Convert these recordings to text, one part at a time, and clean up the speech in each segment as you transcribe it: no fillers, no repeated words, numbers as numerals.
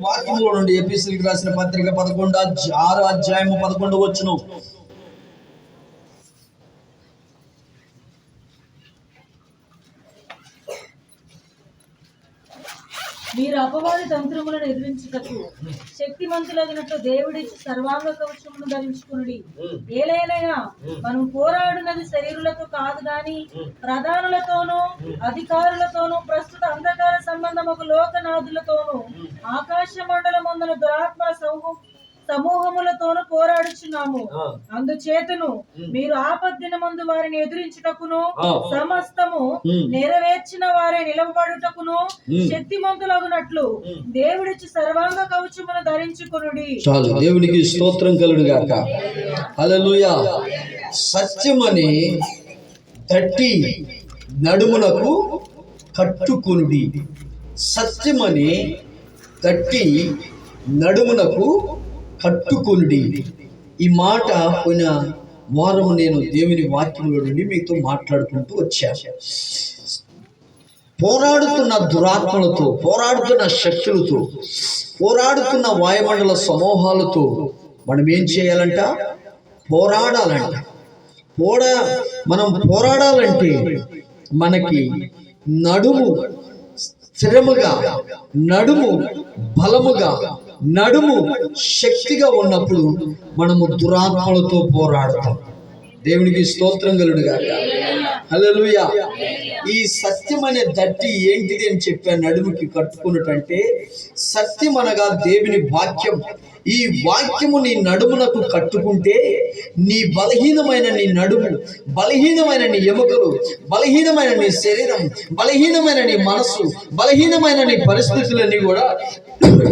వాక్యంలో నుండి ఎఫెసీయులకు రాసిన పత్రిక 6 అధ్యాయము 11 వచనం. మీరు అపవాది తంత్రములను ఎదిరించుటకు శక్తిమంతులగినట్లు దేవుడిచ్చి సర్వాంగ కవచమును ధరించుకునుడి. ఏలైనగా మనం పోరాడినది శరీరులతో కాదు గాని ప్రధానులతోనూ అధికారులతోనూ ప్రస్తుత అంధకార సంబంధము లోకనాథులతోనూ ఆకాశ మండలమందున దురాత్మల సమూహములతోనూ పోరాడుచున్నాము. అందుచేతను మీరు ఆపద్దినమందు వారిని ఎదిరించుటకును సమస్తము నెరవేర్చిన వారే నిలవబడుటకును శక్తిమంతులగునట్లు దేవుడిచ్చి సర్వాంగ కవచమును ధరించుకొనుడి. చాలు, దేవునికి స్తోత్రం కలుగును గాక. హల్లెలూయా. సత్యమని తట్టి నడుమునకు కట్టుకొనుడి. సత్యమని తట్టి నడుమునకు కట్టుకొనుడి. ఈ మాట పోయిన వారం నేను దేవుని వాక్యంలో నుండి మీతో మాట్లాడుకుంటూ వచ్చాను. పోరాడుతున్న దురాత్మలతో, పోరాడుతున్న శక్తులతో, పోరాడుతున్న వాయుమండల సమూహాలతో మనం ఏం చేయాలంట? పోరాడాలంట. మనం పోరాడాలంటే మనకి నడుము స్థిరముగా, నడుము బలముగా, నడుము శక్తిగా ఉన్నప్పుడు మనము దురాత్మలతో పోరాడతాం. దేవునికి స్తోత్రం కలుగును గాక. హల్లెలూయా. ఈ సత్యం అనే దట్టి ఏంటిది అని చెప్పాను. నడుముకి కట్టుకున్నట్టంటే సత్యం అనగా దేవుని వాక్యం. ఈ వాక్యము నీ నడుమునకు కట్టుకుంటే నీ బలహీనమైన నీ నడుము, బలహీనమైన నీ ఎముకలు, బలహీనమైన నీ శరీరం, బలహీనమైన నీ మనస్సు, బలహీనమైన నీ పరిస్థితులన్నీ కూడా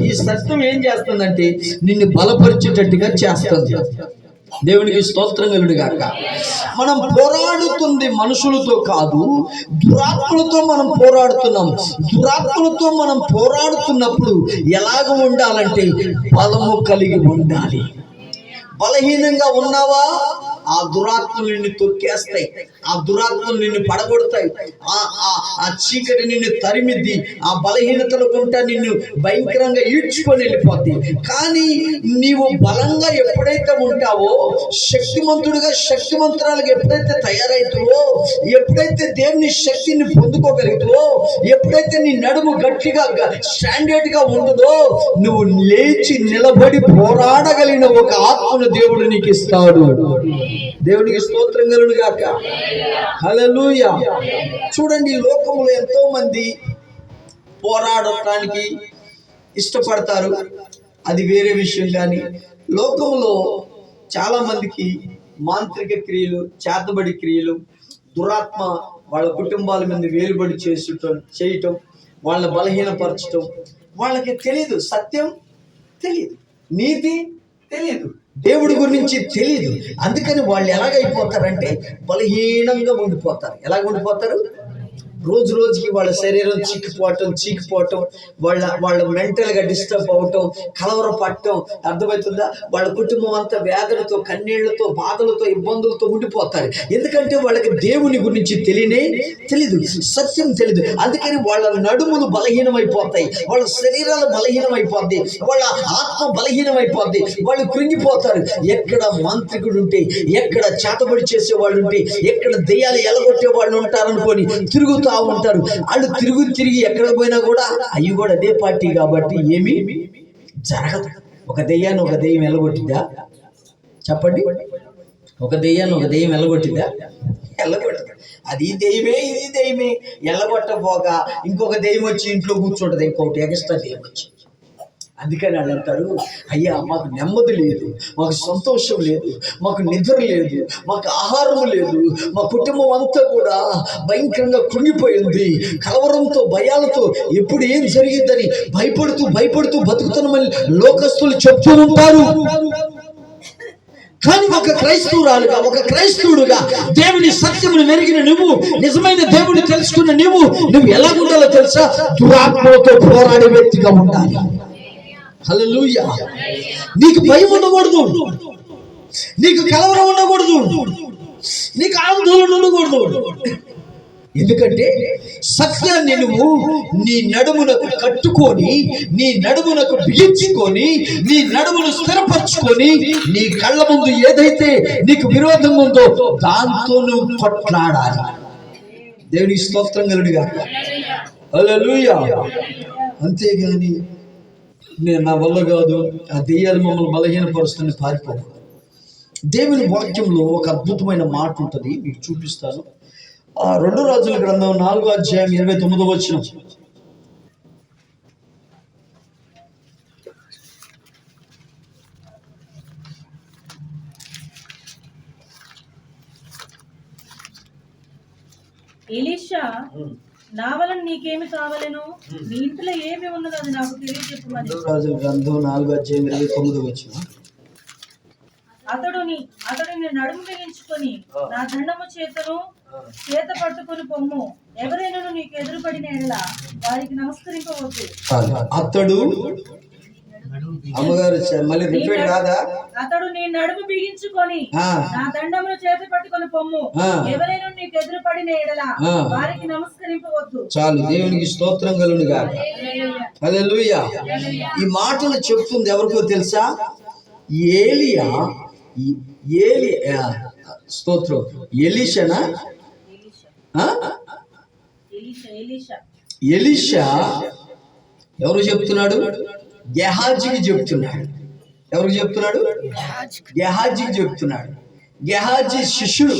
ఈ సత్యం ఏం చేస్తుందంటే నిన్ను బలపరిచేటట్టుగా చేస్తుంది. దేవునికి స్తోత్రం కలుగును గాక. మనం పోరాడుతుంది మనుషులతో కాదు, దురాత్మలతో మనం పోరాడుతున్నాం. దురాత్మలతో మనం పోరాడుతున్నప్పుడు ఎలాగ ఉండాలంటే బలము కలిగి ఉండాలి. బలహీనంగా ఉన్నావా, ఆ దురాత్మలు నిన్ను తొక్కేస్తాయి, ఆ దురాత్మలు నిన్ను పడగొడతాయి, ఆ చీకటి నిన్ను తరిమిద్ది, ఆ బలహీనతలు కొంటా నిన్ను భయంకరంగా ఈడ్చుకొని వెళ్ళిపోద్ది. కానీ నీవు బలంగా ఎప్పుడైతే ఉంటావో, శక్తిమంతుడిగా శక్తిమంతురాలుగా ఎప్పుడైతే తయారైతావో, ఎప్పుడైతే దేవుని శక్తిని పొందుకోగలుగుతావో, ఎప్పుడైతే నీ నడుము గట్టిగా స్టాండర్డ్ గా ఉంటుందో, నువ్వు లేచి నిలబడి పోరాడగలిగిన ఒక ఆత్మను దేవుడు నీకు ఇస్తాడు. దేవునికి స్తోత్రం కలుగును గాక. హల్లెలూయా. చూడండి, లోకంలో ఎంతో మంది పోరాడటానికి ఇష్టపడతారు, అది వేరే విషయం. కానీ లోకంలో చాలా మందికి మాంత్రిక క్రియలు, చేతబడి క్రియలు, దురాత్మ వాళ్ళ కుటుంబాల మీద వేలుబడి చేయటం, వాళ్ళ బలహీనపరచటం వాళ్ళకి తెలియదు. సత్యం తెలియదు, నీతి తెలియదు, దేవుడి గురించి తెలియదు. అందుకని వాళ్ళు ఎలాగైపోతారంటే బలహీనంగా ఉండిపోతారు. ఎలాగ ఉండిపోతారు? రోజు రోజుకి వాళ్ళ శరీరం చీకిపోవటం, వాళ్ళ మెంటల్గా డిస్టర్బ్ అవటం, కలవరపడటం. అర్థమవుతుందా? వాళ్ళ కుటుంబం అంతా వేదనతో, కన్నీళ్లతో, బాధలతో, ఇబ్బందులతో ఉండిపోతారు. ఎందుకంటే వాళ్ళకి దేవుని గురించి తెలీదు, సత్యం తెలీదు. అందుకని వాళ్ళ నడుములు బలహీనమైపోతాయి, వాళ్ళ శరీరాలు బలహీనమైపోద్ది, వాళ్ళ ఆత్మ బలహీనమైపోద్ది, వాళ్ళు కృంగిపోతారు. ఎక్కడ మాంత్రికుడు ఉంటే, ఎక్కడ చేతబడి చేసే వాళ్ళు ఉంటే, ఎక్కడ దెయ్యాలు ఎలగొట్టే వాళ్ళు ఉంటారనుకొని తిరుగుతూ ఉంటారు. వాళ్ళు తిరిగి ఎక్కడ పోయినా కూడా అవి కూడా అదే పార్టీ కాబట్టి ఏమీ జరగదు. ఒక దెయ్యాన్ని ఒక దెయ్యం ఎలగొట్టిద్దా? చెప్పండి. ఒక దెయ్యాన్ని ఒక దెయ్యం ఎలగొట్టిద్దా? ఎల్లగొట్టదు. అది దెయ్యమే, ఇది దెయ్యమే. ఎల్లగొట్టపోగా ఇంకొక దెయ్యం వచ్చి ఇంట్లో కూర్చుంటది, ఇంకొకటి ఎక్స్ట్రా దెయ్యం వచ్చి. అందుకని వాళ్ళు అంటారు, అయ్యా మాకు నెమ్మది లేదు, మాకు సంతోషం లేదు, మాకు నిద్ర లేదు, మాకు ఆహారం లేదు, మా కుటుంబం అంతా కూడా భయంకరంగా కృంగిపోయింది, కలవరంతో, భయాలతో, ఎప్పుడు ఏం జరిగిందని భయపడుతూ బతుకుతున్నామని లోకస్తులు చెప్తూ ఉంటారు. కానీ ఒక క్రైస్తవురాలుగా, ఒక క్రైస్తవుడుగా దేవుని సత్యమును మెరిగిన నువ్వు, నిజమైన దేవుని తెలుసుకున్న నువ్వు ఎలా ఉండాలో తెలుసా? దురాత్మలతో పోరాడే వ్యక్తిగా ఉండాలి. హల్లెలూయా. నీకు భయం ఉండకూడదు, నీకు కలవరం ఉండకూడదు, నీకు ఆందోళన ఉండకూడదు. ఎందుకంటే సత్యాన్ని నువ్వు నీ నడుమునకు కట్టుకొని, నీ నడుమునకు బిగించుకొని, నీ నడుమును స్థిరపరచుకొని, నీ కళ్ళ ముందు ఏదైతే నీకు విరోధం ఉందో దాంతో నువ్వు కొట్లాడాలి. దేవునికి స్తోత్రం కలుగుగా. హల్లెలూయా. అంతేగాని నేను నా వల్ల కాదు, ఆ దెయ్యాలు మమ్మల్ని బలహీనపరుస్తుంది పారిపోవు. దేవుని వాక్యంలో ఒక అద్భుతమైన మాట ఉంటుంది, మీకు చూపిస్తాను. ఆ 2 రాజుల గ్రంథం 4వ అధ్యాయం 29వ వచనం. ఎలీషా, నా వలన నీకేమి కావాలను, నీ ఇంట్లో ఏమి ఉన్నదో అది నాకు తెలియజెప్పమని. 2 రాజుల గ్రంథం 4వ అధ్యాయం 29వ వచనం. అతడిని నడుము బిగించుకొని నా దండము చేత పట్టుకొని పొమ్ము. ఎవరైనా నీకు ఎదురుపడిన ఎడల వారికి నమస్కరింపవద్దు. అతడు అమ్మగారు మళ్ళీ రిపీట్ కాదా? అతడు నీ నడుము బిగించుకొని నా దండమును చేత పట్టుకొని పొమ్ము. ఎవరైనా నీకు ఎదురుపడిన ఎడల వారికి నమస్కరింపవద్దు. చాలు. దేవునికి స్తోత్రం కలుగునుగా. హల్లెలూయా. ఈ మాటలు చెప్తుంది ఎవరికో తెలుసా? ఏలియా స్తోత్రం. ఎలీషా ఎవరు చెప్తున్నాడు? గెహాజీకి చెప్తున్నాడు. ఎవరికి చెప్తున్నాడు? గెహాజీకి చెప్తున్నాడు. గెహాజీ శిష్యుడు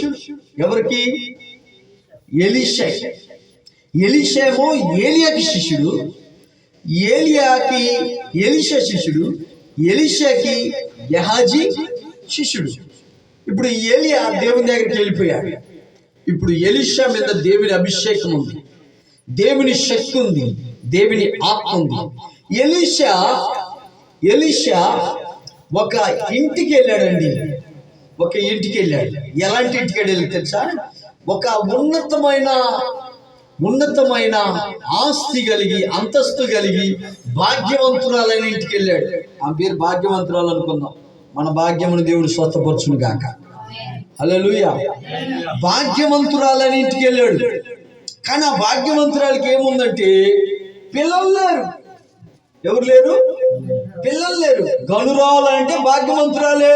ఎవరికి? ఎలీషా. ఎలీషేమో ఏలియాకి శిష్యుడు, ఏలియాకి ఎలీషా శిష్యుడు, ఎలీషాకి గెహాజీ శిష్యుడు. ఇప్పుడు ఏలియా దేవుని దగ్గరికి వెళ్ళిపోయాడు. ఇప్పుడు ఎలీషా మీద దేవుని అభిషేకం ఉంది, దేవుని శక్తి ఉంది, దేవుని ఆత్మ ఉంది. ఎలీషా ఒక ఇంటికి వెళ్ళాడండి. ఒక ఇంటికి వెళ్ళాడు. ఎలాంటి ఇంటికి వెళ్ళాడు తెలుసా? ఒక ఉన్నతమైన ఆస్తి కలిగి, అంతస్తు కలిగి, భాగ్యవంతురాలైన ఇంటికి వెళ్ళాడు. ఆ పేరు భాగ్యవంతురాలు అనుకుందాం. మన భాగ్యమును దేవుడు స్వస్థపరచును గాక. హల్లెలూయా. భాగ్యవంతురాలని ఇంటికి వెళ్ళాడు. కానీ ఆ భాగ్యవంతురాలకి ఏముందంటే పిల్లలు లేరు. ఎవరు లేరు? పిల్లలు లేరు. గనురాలంటే భాగ్యవంతురాలే.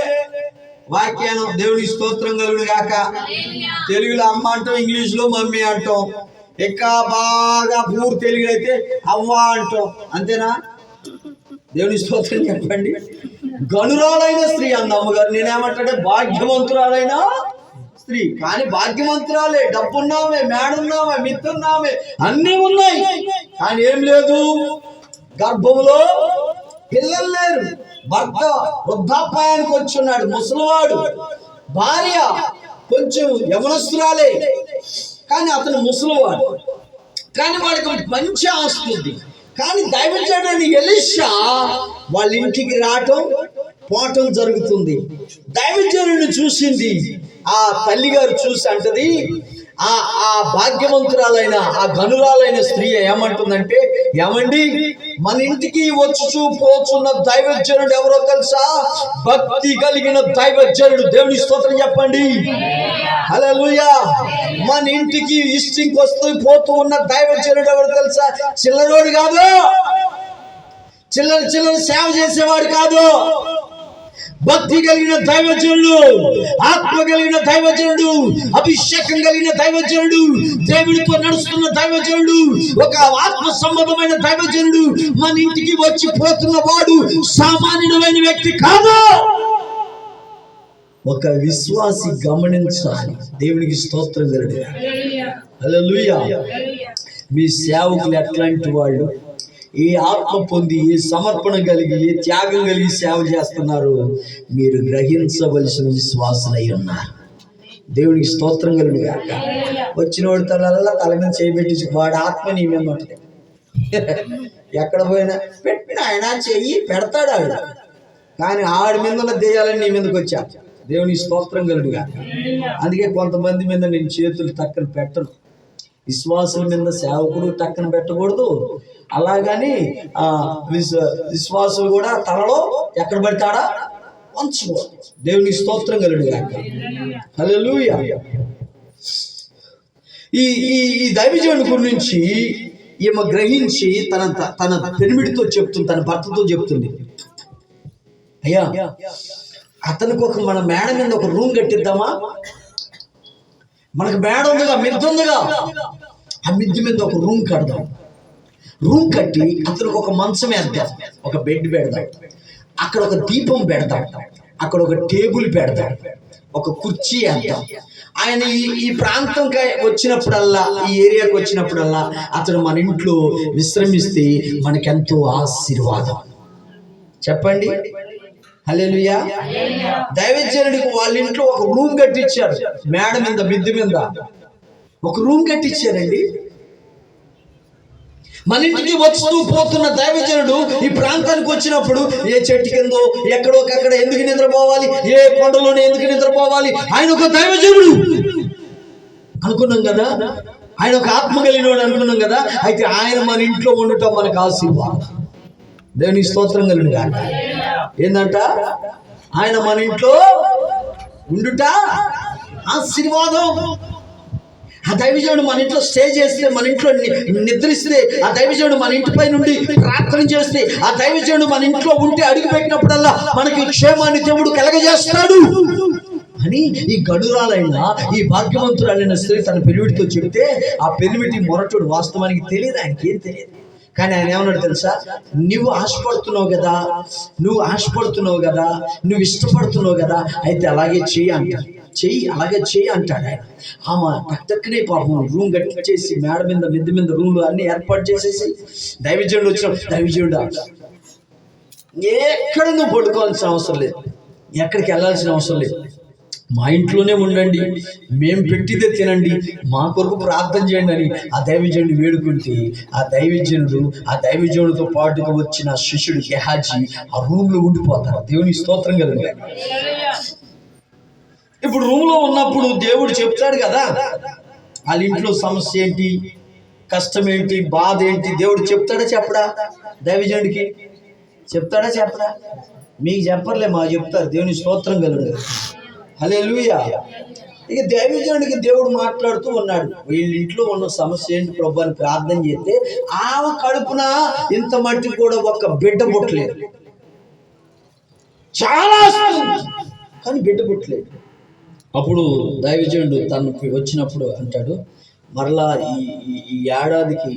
వాక్యానం దేవుని స్తోత్రం కలుగును గాక. తెలుగులో అమ్మ అంటాం, ఇంగ్లీష్లో మమ్మీ అంటాం. ఇంకా బాగా పూర్తి తెలుగు అయితే అవ్వ అంటాం. అంతేనా? దేవుని స్తోత్రం చెప్పండి. గనురాలైన స్త్రీ అంది అమ్మగారు. నేనేమంటే భాగ్యవంతురాలైన స్త్రీ. కానీ భాగ్యవంతురాలే, డబ్బున్నామే, మేడున్నామే, మిత్రున్నామే, అన్నీ ఉన్నాయి. కానీ ఏం లేదు, గర్భంలో పిల్లలు లేరు. భర్త వృద్ధాప్యానికి వచ్చున్నాడు, ముసలివాడు. భార్య కొంచెం యవనస్తురాలే, కానీ అతను ముసలివాడు. కానీ వాడికి మంచి ఆస్తి ఉంది. కానీ దైవజనుడు ఎలీషా వాళ్ళ ఇంటికి రావటం పోవటం జరుగుతుంది. దైవజనుడిని చూసింది ఆ తల్లిగారు. చూసి అంటది, ఆ భాగ్యవంతురాలైన, ఆ గనురాలైన స్త్రీ ఏమంటుందంటే, ఏమండి, మన ఇంటికి వచ్చుచూ పోచున్న దైవజనుడు ఎవరో తెలుసా? భక్తి కలిగిన దైవజనుడు. దేవుని స్తోత్రం చెప్పండి. హల్లెలూయా. మన ఇంటికి ఇష్టింగ్ వస్తూ పోతూ ఉన్న దైవజనుడు ఎవరు తెలుసా? చిల్లరోడు కాదు, చిల్లర సేవ చేసేవాడు కాదు. భక్తి కలిగిన దైవజనుడు, ఆత్మ కలిగిన దైవజనుడు, అభిషేకం కలిగిన దైవజనుడు, దేవుడితో నడుస్తున్న దైవజనుడు, ఒక ఆత్మ సంబంధమైన దైవజనుడు మన ఇంటికి వచ్చి పోతున్న వాడు సామాన్యుడైన వ్యక్తి కాదు. ఒక విశ్వాసి గమనించాలి. దేవునికి స్తోత్రం కలుగును. హల్లెలూయా. మీ సేవకులు ఎట్లాంటి వాళ్ళు, ఏ ఆత్మ పొంది, ఏ సమర్పణ కలిగి, ఏ త్యాగం కలిగి సేవ చేస్తున్నారు, మీరు గ్రహించవలసిన విశ్వాసులై ఉన్నారు. దేవునికి స్తోత్రం కలుగును గాక. వచ్చిన వాడి తల మీద చేయబెట్టి వాడు ఆత్మ నీ మీద ఉంటుంది. ఎక్కడ పోయినా పెట్టిన ఆయన చెయ్యి పెడతాడు ఆవిడ, కానీ ఆవిడ మీద ఉన్న దెయ్యాలని నీ మీదకి వచ్చా. దేవునికి స్తోత్రం కలుగును గాక. అందుకే కొంతమంది మీద నేను చేతులు టక్కన పెట్టను. విశ్వాసుల మీద సేవకుడు టక్కన పెట్టకూడదు. అలాగని విశ్వాసులు కూడా తలలో ఎక్కడ పెడతాడా వంచకూడదు. దేవునికి స్తోత్రం కలుగును గాక. హల్లెలూయా. ఈ ఈ ఈ దైవజనుడి గురించి ఈమె గ్రహించి తన పెనిమిడితో చెప్తుంది, తన భర్తతో చెప్తుంది, అయ్యా అతనికి మన మేడ మీద ఒక రూమ్ కట్టిద్దామా, మనకు మేడ ఉందిగా, మిద్దె ఉందిగా, ఆ మిద్దె మీద ఒక రూమ్ కడదాం. రూమ్ కట్టి అతనికి ఒక మంచం వేద్దాం, ఒక బెడ్ పెడదాం, అక్కడ ఒక దీపం పెడతాం, అక్కడ ఒక టేబుల్ పెడతాం, ఒక కుర్చీ వేద్దాం. ఆయన ఈ ప్రాంతంకి వచ్చినప్పుడల్లా, ఈ ఏరియాకి వచ్చినప్పుడల్లా అతను మన ఇంట్లో విశ్రమిస్తే మనకెంతో ఆశీర్వాదం. చెప్పండి హల్లెలూయా. దైవజనుడికి వాళ్ళ ఇంట్లో ఒక రూమ్ కట్టించారు, మేడ మీద, మిద్దె మీద ఒక రూమ్ కట్టించారండి. మన ఇంటికి వస్తూ పోతున్న దైవజనుడు ఈ ప్రాంతానికి వచ్చినప్పుడు ఏ చెట్టు కిందో ఎక్కడోకక్కడ ఎందుకు నిద్రపోవాలి, ఏ కొండలోనే ఎందుకు నిద్రపోవాలి, ఆయన ఒక దైవజనుడు అనుకున్నాం కదా, ఆయన ఒక ఆత్మ కలిగినవాడు అనుకున్నాం కదా. అయితే ఆయన మన ఇంట్లో ఉండటం మనకు ఆశీర్వాదం. దేవుని స్తోత్రం కలిగిన ఏందంట, ఆయన మన ఇంట్లో ఉండుట ఆశీర్వాదం. ఆ దైవజనుడు మన ఇంట్లో స్టే చేస్తే, మన ఇంట్లో నిద్రిస్తే, ఆ దైవజనుడు మన ఇంటిపై నుండి ప్రార్థన చేస్తే, ఆ దైవజనుడు మన ఇంట్లో ఉంటే అడుగు పెట్టినప్పుడల్లా మనకి క్షేమాన్ని దేవుడు కలగజేస్తాడు అని ఈ గడురాలైన, ఈ భాగ్యవంతురాలైన స్త్రీ తన పెనిమిడితో చెబితే, ఆ పెనిమిటి మొరటుడు వాస్తవానికి తెలియదు, ఆయనకేం తెలియదు. కానీ ఆయన ఏమన్నాడు తెలుసా, నువ్వు ఆశపడుతున్నావు కదా, నువ్వు ఇష్టపడుతున్నావు కదా, అయితే అలాగే చెయ్యి అంటాడు. అలాగే చెయ్యి అంటాడు ఆయన. ఆమె టక్కనే పాపం రూమ్ కట్టించేసి మేడ మీద, మిద్దె మీద రూమ్లు అన్ని ఏర్పాటు చేసేసి, దైవజనుడు వచ్చిన దైవజనుడు ఎక్కడ నువ్వు పడుకోవాల్సిన అవసరం లేదు, ఎక్కడికి వెళ్ళాల్సిన అవసరం లేదు, మా ఇంట్లోనే ఉండండి, మేము పెట్టిదే తినండి, మా కొరకు ప్రార్థన చేయండి అని ఆ దైవజనుడు వేడుకుంటే, ఆ దైవజనుడితో పాటుగా వచ్చిన శిష్యుడు గెహాజీ ఆ రూమ్ లో ఉండిపోతారు. దేవుని స్తోత్రం కలుగుతుంది. ఇప్పుడు రూమ్ లో ఉన్నప్పుడు దేవుడు చెప్తాడు కదా, వాళ్ళ ఇంట్లో సమస్య ఏంటి, కష్టం ఏంటి, బాధ ఏంటి, దేవుడు చెప్తాడా చెప్పడా? దైవజనుడికి చెప్తాడా చెప్పడా? మీకు చెప్పర్లే, మాకు చెప్తారు. దేవుని స్తోత్రం కలుగుతుంది. హల్లెలూయా. ఇక దైవజనుడికి దేవుడు మాట్లాడుతూ ఉన్నాడు, వీళ్ళ ఇంట్లో ఉన్న సమస్య ఏంటి ప్రభు అని ప్రార్థన చేస్తే, ఆమె కడుపున ఇంత మట్టి కూడా ఒక్క బిడ్డ పుట్టలేదు. చాలా కానీ బిడ్డ పుట్టలేదు. అప్పుడు దైవజనుడు తనకు వచ్చినప్పుడు అంటాడు, మరలా ఈ ఏడాదికి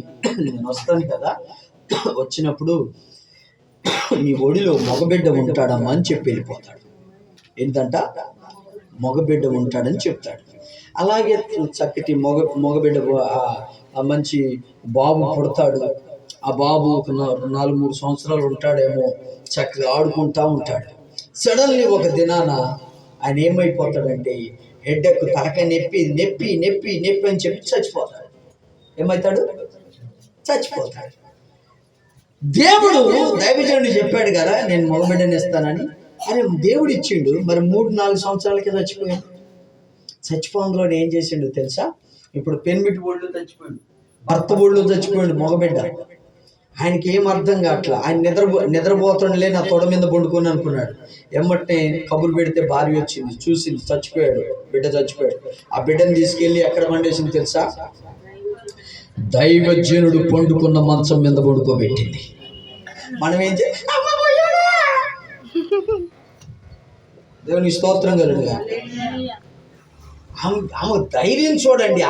నేను వస్తాను కదా, వచ్చినప్పుడు నీ ఒడిలో మగబిడ్డ ఉంటాడమ్మా అని చెప్పి వెళ్ళిపోతాడు. ఏంటంట, మగబిడ్డ ఉంటాడని చెప్తాడు. అలాగే చక్కటి మగబిడ్డ, మంచి బాబు పుడతాడు. ఆ బాబు ఒక 4-3 సంవత్సరాలు ఉంటాడేమో, చక్కగా ఆడుకుంటా ఉంటాడు. సడన్లీ ఒక దినాన ఆయన ఏమైపోతాడంటే, హెడ్ఎక్, తలకాయ నొప్పి నొప్పి నొప్పి నొప్పి అని చెప్పి చచ్చిపోతాడు. ఏమవుతాడు? చచ్చిపోతాడు. దేవుడు దైవజనుడు చెప్పాడు కదా, నేను మగబిడ్డని ఇస్తానని. అరే దేవుడు ఇచ్చిండు, మరి 3-4 సంవత్సరాలకే చచ్చిపోయాడు. చచ్చిపోవడంలో ఏం చేసిండు తెలుసా? ఇప్పుడు పెనిమిటి ఒళ్ళు చచ్చిపోయాడు, భర్త ఒళ్ళు చచ్చిపోయాడు మగబిడ్డ. ఆయనకి ఏం అర్థం కావట్లా. ఆయన నిద్రపోతుండలే, నా తొడ మీద పండుకొని అనుకున్నాడు. ఎమ్మటే కబురు పెడితే భార్య వచ్చింది, చూసింది, చచ్చిపోయాడు, బిడ్డ చచ్చిపోయాడు. ఆ బిడ్డను తీసుకెళ్ళి ఎక్కడ పండేసింది తెలుసా? దైవజనుడు పండుకున్న మంచం మీద పండుకోబెట్టింది. మనం ఏం దేవుని స్తోత్రం కలుగుగా. ఆమె ధైర్యం చూడండి,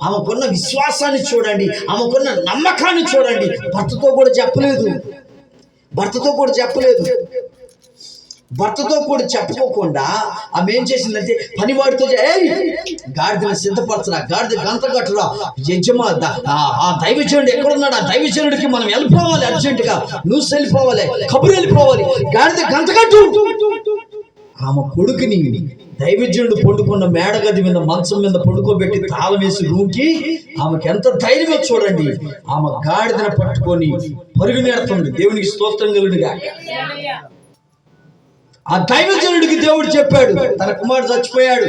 ఆమెకున్న విశ్వాసాన్ని చూడండి, ఆమెకున్న నమ్మకాన్ని చూడండి. భర్తతో కూడా చెప్పలేదు, భర్తతో కూడా చెప్పుకోకుండా ఆమె ఏం చేసిందంటే, పనివాడితో గాడిదని సిద్ధపరచరా, గాడిద గంత కట్టరా, యజమా ఆ దైవజనుడు ఎక్కడున్నాడు, ఆ దైవజనుడికి మనం వెళ్ళిపోవాలి, అర్జెంటుగా న్యూస్ వెళ్ళిపోవాలి, కబురు వెళ్ళిపోవాలి, గాడిద గంత కట్టు. ఆమె కొడుకుని దైవజనుడు పండుకున్న మేడగది మీద, మంచం మీద పండుకోబెట్టి తాళం వేసి రూమ్కి, ఆమెకి ఎంత ధైర్యమో చూడండి. ఆమె గాడిదను పట్టుకొని పరుగునెడుతుంది. దేవునికి స్తోత్రం కలుగునుగా. ఆ దైవజనుడికి దేవుడు చెప్పాడు, తన కుమారుడు చచ్చిపోయాడు,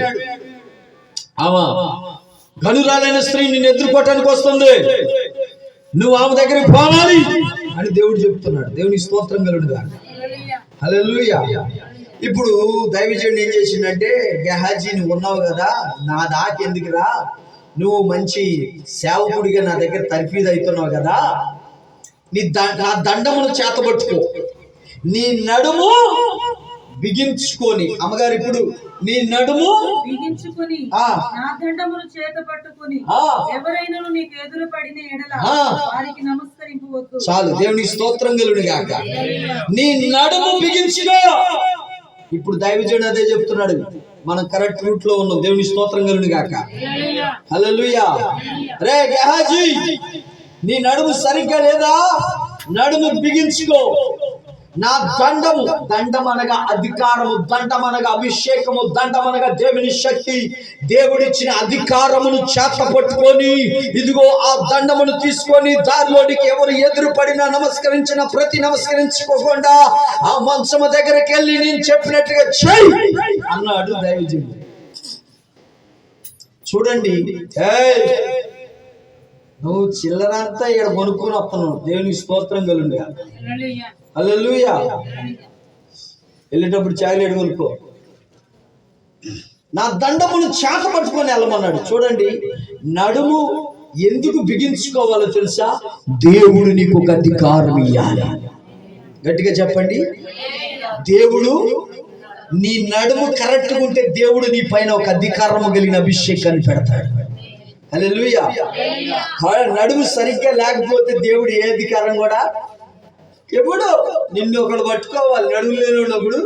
ఆమె గనురాలైన స్త్రీ నిన్ను ఎదుర్కోవటానికి వస్తుంది, నువ్వు ఆమె దగ్గరికి పోవాలి అని దేవుడు చెప్తున్నాడు. దేవునికి స్తోత్రం కలుగునుగా. హల్లెలూయా. ఇప్పుడు దైవజనుడు ఏం చేసిండంటే, గెహాజీ నువ్వు ఉన్నావు కదా, నా దాకా ఎందుకురా, నువ్వు మంచి సేవకుడిగా నా దగ్గర తర్ఫీదు అవుతున్నావు కదా, నా దండమును చేతబట్టుకో, నీ నడుము బిగించుకొని, అమ్మగారు ఇప్పుడు నీ నడుము బిగించుకొని నా దండమును చేత పట్టుకొని ఎవరైనా నీకు ఎదురు పడిన ఎడల వారికి నమస్కరింపవద్దు. చాలు, దేవునికి స్తోత్రం కలుగును గాక. నీ నడుము బిగించుకో. ఇప్పుడు దైవజనుడు అదే చెప్తున్నాడు, మనం కరెక్ట్ రూట్ లో ఉన్నాం. దేవుని స్తోత్రం కలుగును గాక. హల్లెలూయా. రే గెహాజీ, నీ నడుము సరిగ్గా లేదా? నడుము బిగించుకో. నా దండము, దండం అనగా అధికారము, దండం అనగా అభిషేకము, దండం అనగా దేవుని శక్తి, దేవుడిచ్చిన అధికారమును చేత పట్టుకొని, ఇదిగో ఆ దండమును తీసుకొని దారిలోనికి ఎవరు ఎదురుపడినా నమస్కరించుకోకుండా ఆ మంచము దగ్గరికి వెళ్ళి నేను చెప్పినట్టుగా చెయ్యి అన్నాడు దైవజనుడు. చూడండి, నువ్వు చిల్లరంతా ఇక్కడ కొనుక్కొని వస్తున్నావు. దేవునికి స్తోత్రం కలుగును. హల్లెలూయా. వెళ్ళేటప్పుడు చాక్లెట్ కొనుక్కో. నా దండమును చేత పట్టుకొని వెళ్ళమన్నాడు. చూడండి, నడుము ఎందుకు బిగించుకోవాలో తెలుసా? దేవుడు నీకు ఒక అధికారం ఇవ్వాలి. గట్టిగా చెప్పండి. దేవుడు నీ నడుము కరెక్ట్గా ఉంటే దేవుడు నీ పైన ఒక అధికారము కలిగిన అభిషేకాన్ని పెడతాడు. హల్లెలూయా. నడుము సరిగ్గా లేకపోతే దేవుడు ఏ అధికారం కూడా ఎప్పుడు నిన్ను ఒకడు పట్టుకోవాలి. నడుము లేనప్పుడు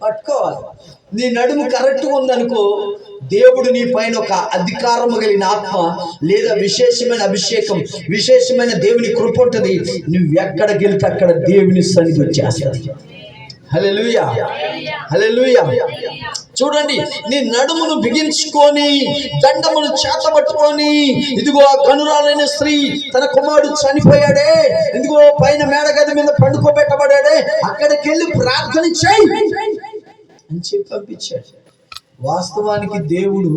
పట్టుకోవాలి. నీ నడుము కరెక్ట్గా ఉందనుకో, దేవుడు నీ పైన ఒక అధికారము కలిగిన ఆత్మ లేదా విశేషమైన అభిషేకం, విశేషమైన దేవుని కృప ఉంటుంది. నువ్వు ఎక్కడికి వెళ్తే అక్కడ దేవుని సన్నిధి వచ్చేస్తుంది. హల్లెలూయా, హల్లెలూయా. చూడండి, నీ నడుమును బిగించుకొని దండమును చేతబట్టుకొని, ఇదిగో ఆ గనురాలైన స్త్రీ తన కుమారుడు చనిపోయాడే, ఇదిగో పైన మేడగది మీద పండుకోబెట్టబడాడే, అక్కడికి వెళ్ళి ప్రార్థన చేయి అని చెప్పి పంపించాడు. వాస్తవానికి దేవుడు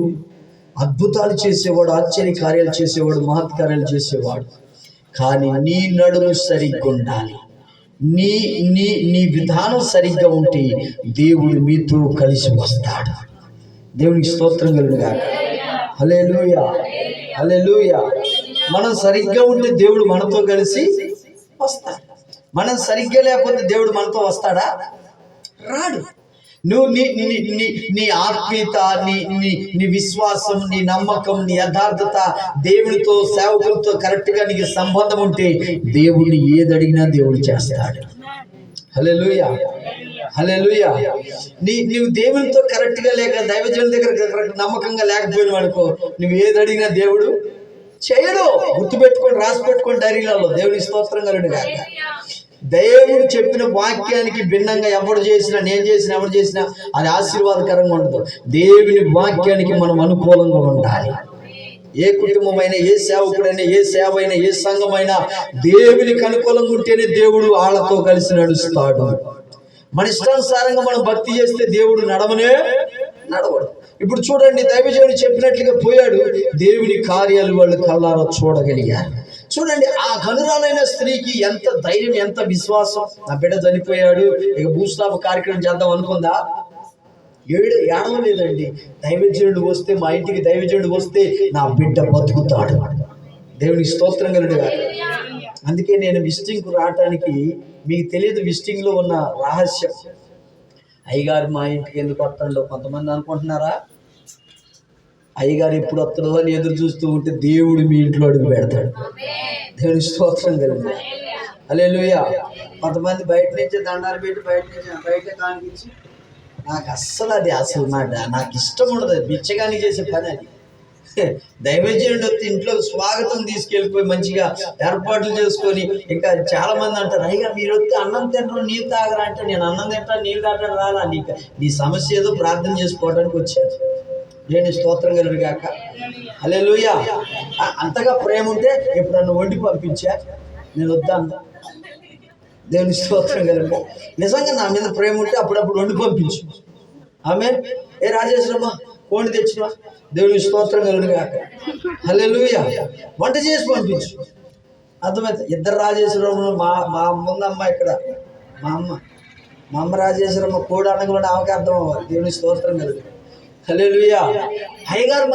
అద్భుతాలు చేసేవాడు, ఆశ్చర్య కార్యాలు చేసేవాడు, మహత్కార్యాలు చేసేవాడు. కానీ నీ నడుము సరిగ్గా ఉండాలి. నీ నీ నీ విధానం సరిగ్గా ఉంటే దేవుడు మీతో కలిసి వస్తాడు. దేవునికి స్తోత్రం కలుగును గాక. హల్లెలూయా, హల్లెలూయా. మనం సరిగ్గా ఉంటే దేవుడు మనతో కలిసి వస్తాడు. మనం సరిగ్గా లేకపోతే దేవుడు మనతో వస్తాడా? రాడు. నువ్వు నీ నీ నీ నీ ఆత్మీయత, నీ నీ నీ విశ్వాసం, నీ నమ్మకం, నీ యథార్థత, దేవునితో సేవకులతో కరెక్ట్గా నీకు సంబంధం ఉంటే దేవుడిని ఏదడిగినా దేవుడు చేస్తాడు. హల్లెలూయా, హల్లెలూయా. నీవు దేవునితో కరెక్ట్గా లేక దైవజనుల దగ్గర కరెక్ట్ నమ్మకంగా లేకపోయినావు అనుకో, నువ్వు ఏదడిగినా దేవుడు చేయడు. గుర్తుపెట్టుకొని, రాసి పెట్టుకొని డైరీలలో. దేవుని స్తోత్రం కలుగును గాక. దేవుడు చెప్పిన వాక్యానికి భిన్నంగా ఎవరు చేసినా, నేను చేసినా, ఎవరు చేసినా అది ఆశీర్వాదకరంగా ఉండదు. దేవుని వాక్యానికి మనం అనుకూలంగా ఉండాలి. ఏ కుటుంబమైనా, ఏ సేవకుడైనా, ఏ సేవ అయినా, ఏ సంఘమైనా దేవునికి అనుకూలంగా ఉంటేనే దేవుడు వాళ్ళతో కలిసి నడుస్తాడు. మన ఇష్టానుసారంగా మనం భక్తి చేస్తే దేవుడు నడవడు. ఇప్పుడు చూడండి, దైవజనుడు చెప్పినట్లుగా పోయాడు. దేవుని కార్యాలు వాళ్ళు కళ్ళారా చూడగలిగారు. చూడండి, ఆ గనురాలైన స్త్రీకి ఎంత ధైర్యం, ఎంత విశ్వాసం. నా బిడ్డ చనిపోయాడు, ఇక భూస్థాప కార్యక్రమం చేద్దాం అనుకుందా? ఏడవలేదండి. దైవజనుడు వస్తే, మా ఇంటికి దైవజనుడు వస్తే నా బిడ్డ బతుకుతాడు. దేవునికి స్తోత్రం కలుగును గాక. అందుకే నేను విజిటింగ్కు రావటానికి, మీకు తెలియదు విజిటింగ్లో ఉన్న రహస్యం. అయ్యగారు మా ఇంటికి ఎందుకు వస్తాడో కొంతమంది అనుకుంటున్నారా? అయ్యగారు ఎప్పుడు వస్తాడో అని ఎదురు చూస్తూ ఉంటే దేవుడు మీ ఇంట్లో అడుగు పెడతాడు. దేవుని స్తోత్రం కలుగును. హల్లెలూయా. కొంతమంది బయట నుంచి దండాలు పెట్టి బయట కానిపించి, నాకు అసలు నాకు ఇష్టం ఉండదు. బిచ్చగాని చేసే పని అది. దైవజనుడు వస్తే ఇంట్లో స్వాగతం తీసుకెళ్ళిపోయి మంచిగా ఏర్పాట్లు చేసుకొని, ఇంకా చాలా మంది అంటారు, అయ్యా మీరు వస్తే అన్నం తింటారు, నీళ్ళు తాగరా అంటే, నేను అన్నం తింటాను, నీళ్ళు తాగడం రాలా. నీ సమస్య ఏదో ప్రార్థన చేసుకోవడానికి వచ్చాను. నేను స్తోత్రం కలుగును గాక. హల్లెలూయా. అంతగా ప్రేమ ఉంటే ఎప్పుడన్నా వండి పంపించా, నేను వద్దాను. దేవుని స్తోత్రం కలుగును. నిజంగా నా మీద ప్రేమ ఉంటే అప్పుడప్పుడు వండి పంపించు. ఆమేన్. ఏ రాజేశ్వరమ్మ కోడి తెచ్చినా, దేవుని స్తోత్రం కలుగును గాక. హల్లెలూయా. వంట చేసి పంపించు. అర్థమైతే ఇద్దరు రాజేశ్వరమ్మ, మా ముందమ్మ ఇక్కడ మా అమ్మ రాజేశ్వరమ్మ కోడి అనగా ఆమెకు అర్థం అవ్వాలి. దేవుని స్తోత్రం కలుగును. హల్లెలూయా. అయ్యగారు